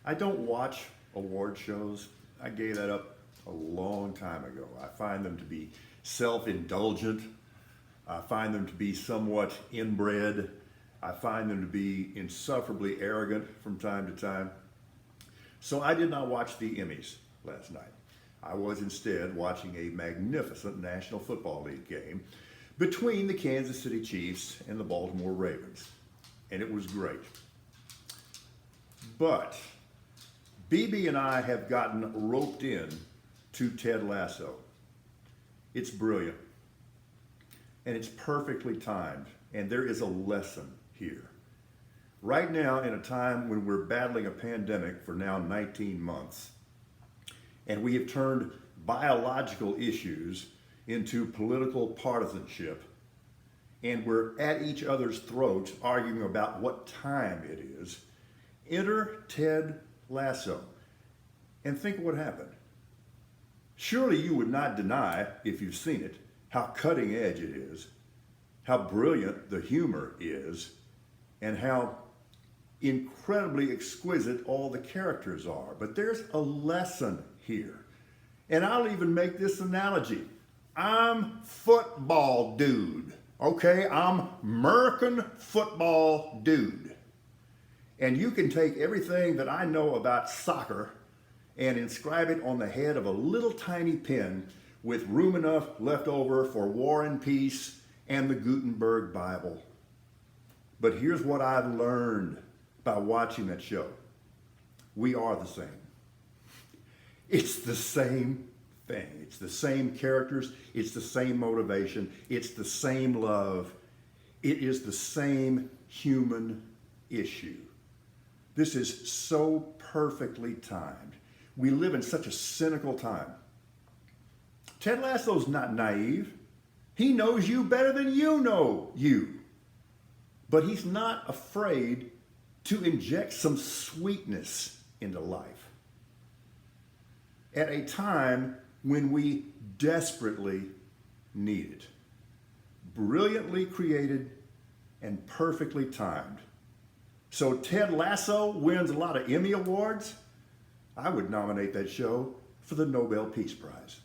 I don't watch award shows. I gave that up a long time ago. I find them to be self-indulgent. I find them to be somewhat inbred. I find them to be insufferably arrogant from time to time. So I did not watch the Emmys last night. I was instead watching a magnificent National Football League game between the Kansas City Chiefs and the Baltimore Ravens. And it was great. But BB and I have gotten roped in to Ted Lasso. It's brilliant. And it's perfectly timed. And there is a lesson here. Right now, in a time when we're battling a pandemic for now 19 months, and we have turned biological issues into political partisanship, and we're at each other's throats arguing about what time it is, enter Ted Lasso and think what happened. Surely you would not deny, if you've seen it, how cutting edge it is, how brilliant the humor is, and how incredibly exquisite all the characters are. But there's a lesson here. And I'll even make this analogy. I'm football dude, okay? I'm American football dude. And you can take everything that I know about soccer and inscribe it on the head of a little tiny pin with room enough left over for War and Peace and the Gutenberg Bible. But here's what I've learned by watching that show. We are the same. It's the same thing. It's the same characters. It's the same motivation. It's the same love. It is the same human issue. This is so perfectly timed. We live in such a cynical time. Ted Lasso's not naive. He knows you better than you know you. But he's not afraid to inject some sweetness into life at a time when we desperately need it. Brilliantly created and perfectly timed. So Ted Lasso wins a lot of Emmy Awards. I would nominate that show for the Nobel Peace Prize.